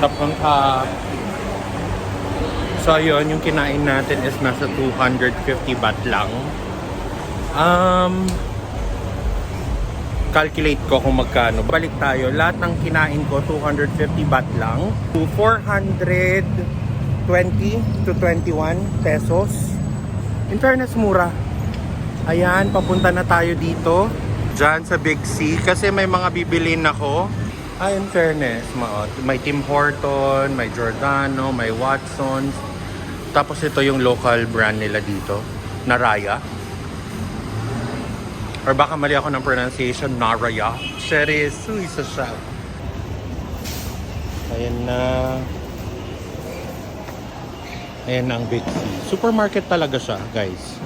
Top on top. So, yun, yung kinain natin is nasa 250 baht lang. Calculate ko kung magkano. Balik tayo. Lahat ng kinain ko, 250 baht lang. To 420 to 21 pesos. In fairness, mura. Ayan, papunta na tayo dito. Diyan sa Big C. Kasi may mga bibilin ako. Ay, in fairness, may Tim Horton, may Giordano, may Watsons. Tapos ito yung local brand nila dito, Naraya. Or baka mali ako ng pronunciation, Naraya. Serious, isa siya. Ayan na. Ayan na ang Big C. Supermarket talaga siya, guys.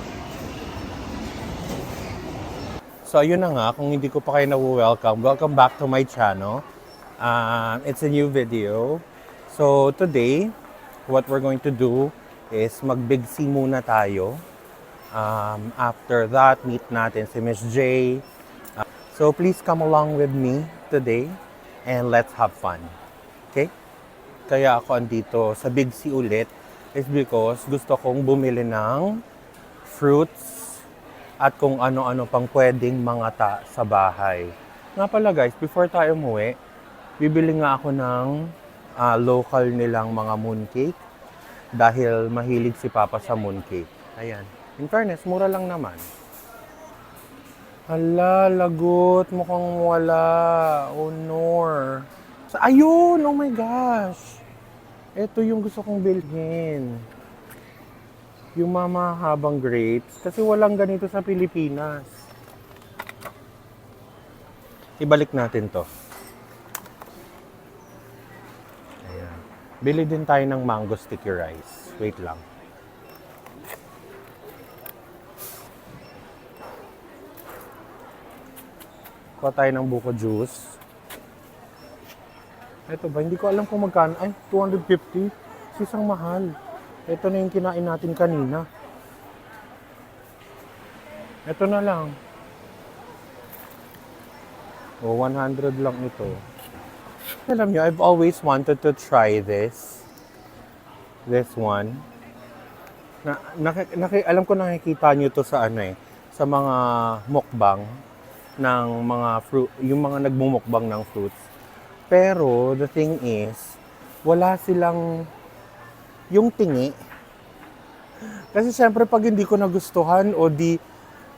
So, ayun na nga. Kung hindi ko pa kayo na-welcome, welcome back to my channel. It's a new video. So, today, what we're going to do is mag-Big C muna tayo. After that, meet natin si Miss J. So, please come along with me today and let's have fun. Okay? Kaya ako andito sa Big C ulit is because gusto kong bumili ng fruits at kung ano-ano pang pwedeng mangata sa bahay. Nga pala guys, before tayo umuwi, bibili nga ako ng local nilang mga mooncake dahil mahilig si Papa sa mooncake. Ayan. In fairness, mura lang naman. Hala, lagot. Mukhang wala. Oh, nor. Ayun! Oh my gosh! Ito yung gusto kong bilhin. Yung mamahabang grapes. Kasi walang ganito sa Pilipinas. Ibalik natin to. Ayan. Bili din tayo ng mango sticky rice. Wait lang. Kuha tayo ng buko juice. Ito ba? Hindi ko alam kung magkano. Ay, 250. Sisang mahal. Ito na yung kinain natin kanina. Ito na lang. O, 100 lang ito. Alam nyo, I've always wanted to try this. This one. Alam ko nakikita nyo to sa sa mga mukbang ng mga fruit, yung mga nagmumukbang ng fruits. Pero, the thing is, wala silang yung tingi. Kasi syempre pag hindi ko nagustuhan o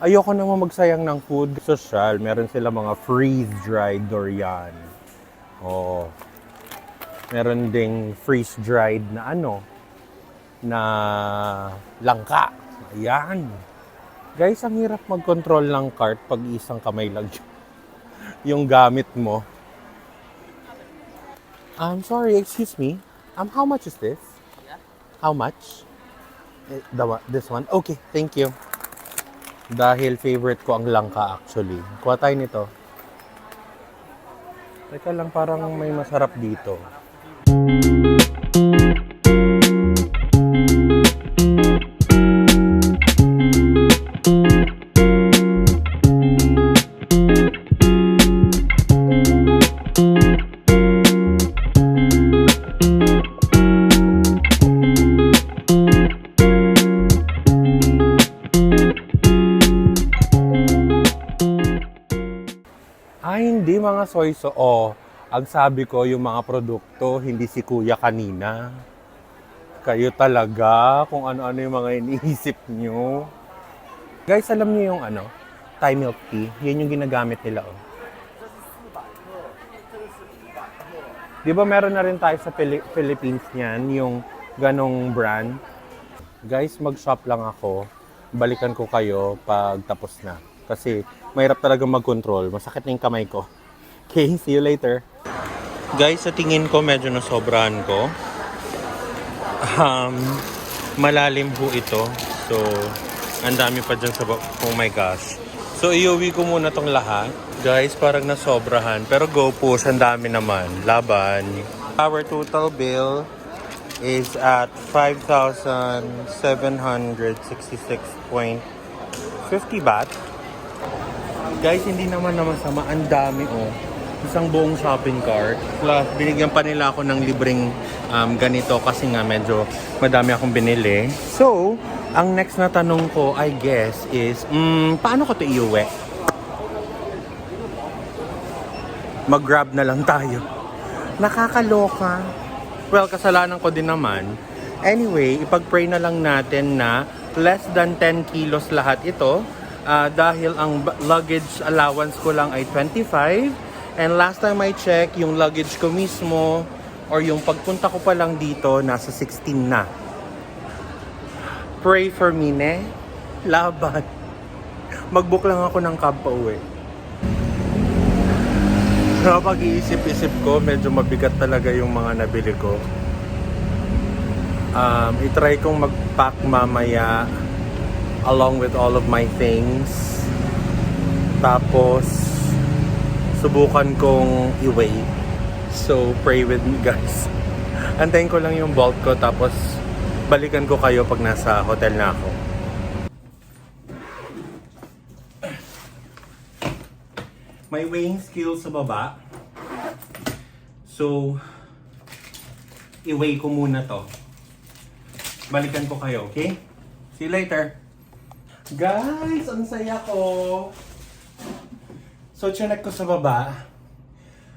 ayoko naman magsayang ng food. Social, meron sila mga freeze-dried durian. O, meron ding freeze-dried na na langka. Ayan. Guys, ang hirap mag-control ng cart pag isang kamay lang yung gamit mo. I'm sorry, excuse me. How much is this? Yeah. How much? This one? Okay, thank you. Dahil favorite ko ang langka actually. Kuha tayo nito. Teka lang, parang may masarap dito. Hindi mga soy ang sabi ko yung mga produkto, hindi si kuya kanina. Kayo talaga kung ano-ano yung mga iniisip nyo. Guys, alam niyo yung Thai milk tea? Yan yung ginagamit nila. Di ba meron na rin tayo sa Philippines niyan, yung ganong brand? Guys, mag-shop lang ako. Balikan ko kayo pag tapos na. Kasi mahirap talaga mag-control. Masakit na yung kamay ko. Okay, see you later. Guys, sa tingin ko medyo nasobrahan ko. Malalim po ito. So, ang dami pa dyan sa oh my gosh. So, iuwi ko muna tong lahat. Guys, parang nasobrahan. Pero go push, ang dami naman. Laban. Our total bill is at 5,766.50 baht. Guys, hindi naman masama. Ang dami Isang buong shopping cart. Plus, binigyan pa nila ako ng libreng ganito kasi nga medyo madami akong binili. So, ang next na tanong ko, I guess, is, paano ko ito iuwi? Mag-grab na lang tayo. Nakakaloka. Well, kasalanan ko din naman. Anyway, ipag-pray na lang natin na less than 10 kilos lahat ito. Dahil ang luggage allowance ko lang ay 25. And last time I check, yung luggage ko mismo or yung pagpunta ko pa lang dito, nasa 16 na. Pray for me, ne? Laban. Mag-book lang ako ng cab pa uwi. Kapag iisip-isip ko, medyo mabigat talaga yung mga nabili ko. I-try kong mag-pack mamaya along with all of my things. Tapos, subukan kong i-weigh. So, pray with me guys. Antayin ko lang yung vault ko tapos balikan ko kayo pag nasa hotel na ako. May weighing scale sa baba. So, i-weigh ko muna to. Balikan ko kayo, okay? See you later. Guys, ang saya ko. So, chinek ko sa baba.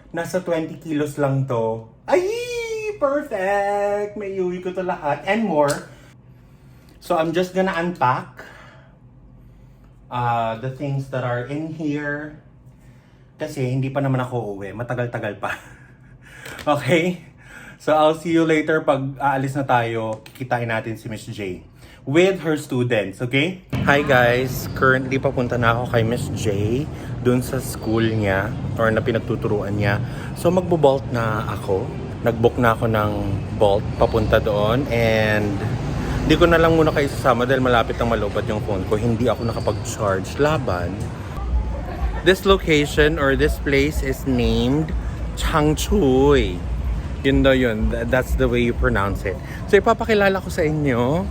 Nasa 20 kilos lang to. Ay! Perfect! May iuwi ko to lahat and more. So, I'm just gonna unpack the things that are in here. Kasi hindi pa naman ako uuwi. Matagal-tagal pa. Okay? So, I'll see you later pag aalis na tayo. Kikitain natin si Miss J with her students, okay? Hi guys! Currently, papunta na ako kay Miss J dun sa school niya or na pinagtuturuan niya. So, magbo-bolt na ako. Nag-book na ako ng bolt papunta doon and hindi ko na lang muna kayo sasama dahil malapit ang malupad yung phone ko. Hindi ako nakapag-charge. Laban. This location or this place is named Changchuy. Yun daw yun. That's the way you pronounce it. So, ipapakilala ko sa inyo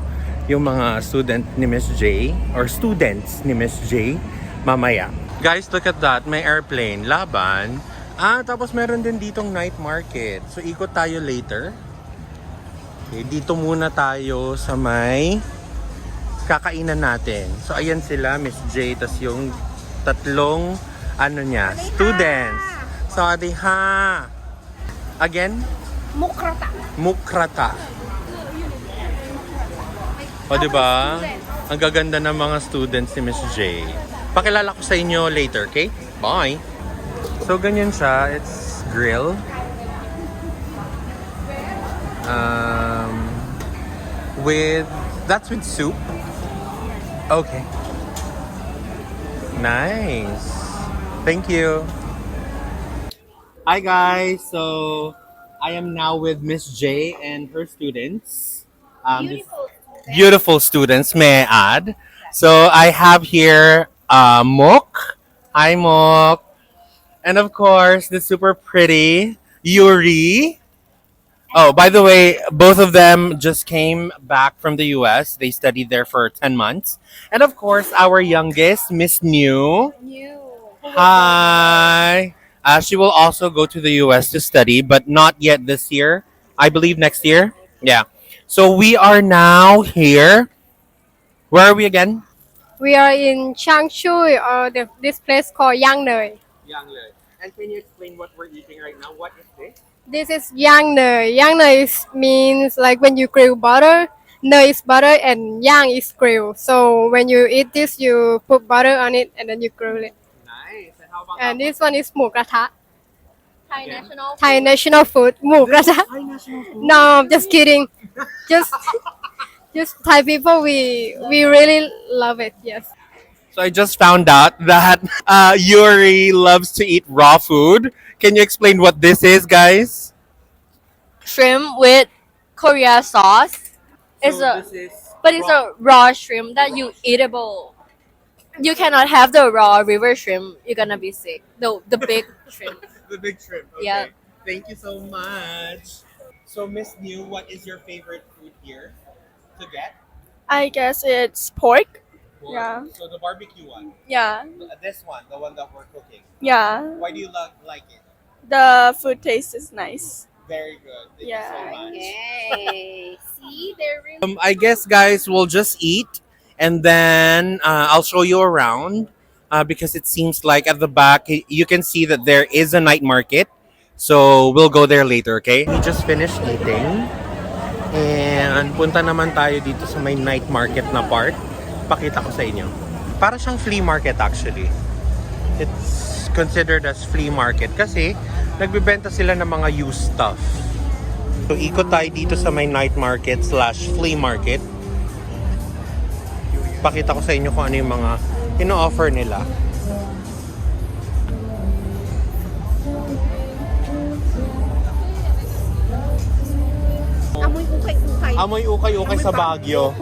yung mga student ni Miss J or students ni Miss J mamaya. Guys, look at that. May airplane. Laban. Tapos meron din ditong night market. So, ikot tayo later. Okay, dito muna tayo sa may kakainan natin. So, ayan sila, Miss J. Tas yung tatlong, students. Sawadee ha. Again? Mukrata. Mukrata. O, diba? Ang gaganda ng mga students ni Miss J. Pakilala ko sa inyo later, okay? Bye! So, ganyan siya. It's grill. That's with soup. Okay. Nice. Thank you. Hi guys. So, I am now with Miss J and her students. Beautiful students, may I add. So, I have here Mok. Hi, Mok. And of course, the super pretty Yuri. Oh, by the way, both of them just came back from the US. They studied there for 10 months. And of course, our youngest, Miss New. Hi. She will also go to the US to study, but not yet this year. I believe next year. Yeah. So we are now here. Where are we again? We are in Changshu, this place called Yangneu. Yanglei. And can you explain what we're eating right now? What is this? This is Yangneu. Yangneu means like when you grill butter. Neu is butter and yang is grill. So when you eat this, you put butter on it and then you grill it. Nice. And how about And this one is mu kratha. Again? Thai national food. Mu kratha. No, just kidding. Just Thai people, we really love it. Yes. So I just found out that Yuri loves to eat raw food. Can you explain what this is, guys? Shrimp with Korea sauce. It's a raw shrimp that you eatable. You cannot have the raw river shrimp. You're gonna be sick. The big shrimp. The big shrimp. Okay. Yeah. Thank you so much. So Miss New, what is your favorite food here to get? I guess it's pork. Pork. Yeah. So the barbecue one. Yeah. This one, the one that we're cooking. Yeah. Why do you like it? The food taste is nice. Very good. Thank Yeah. you so much. Yay. See, they're really I guess, guys, we'll just eat and then I'll show you around because it seems like at the back you can see that there is a night market. So we'll go there later, okay? We just finished eating and punta naman tayo dito sa may night market na part. Pakita ko sa inyo. Para siyang flea market actually. It's considered as flea market kasi nagbibenta sila ng mga used stuff. So, ikot tayo dito sa may night market / flea market. Pakita ko sa inyo kung ano yung mga ino-offer nila. amoy ukay-ukay. Amoy ukay-ukay sa Baguio.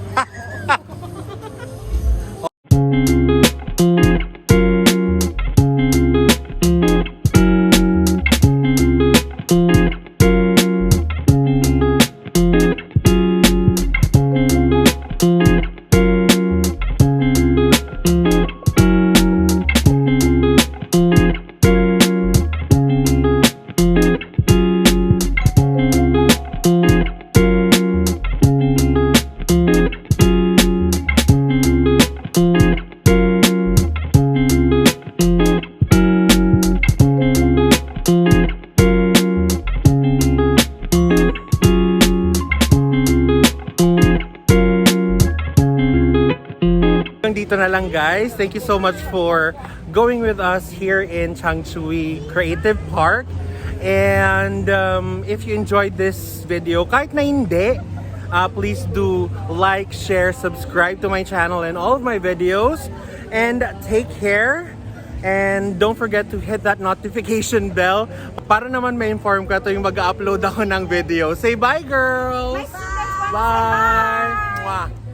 Dito na lang, guys. Thank you so much for going with us here in Changchui Creative Park. And if you enjoyed this video, kahit na hindi, please do like, share, subscribe to my channel and all of my videos. And take care. And don't forget to hit that notification bell para naman ma-inform ka tuwing mag-upload ako ng video. Say bye, girls! Bye! Bye! Mwah.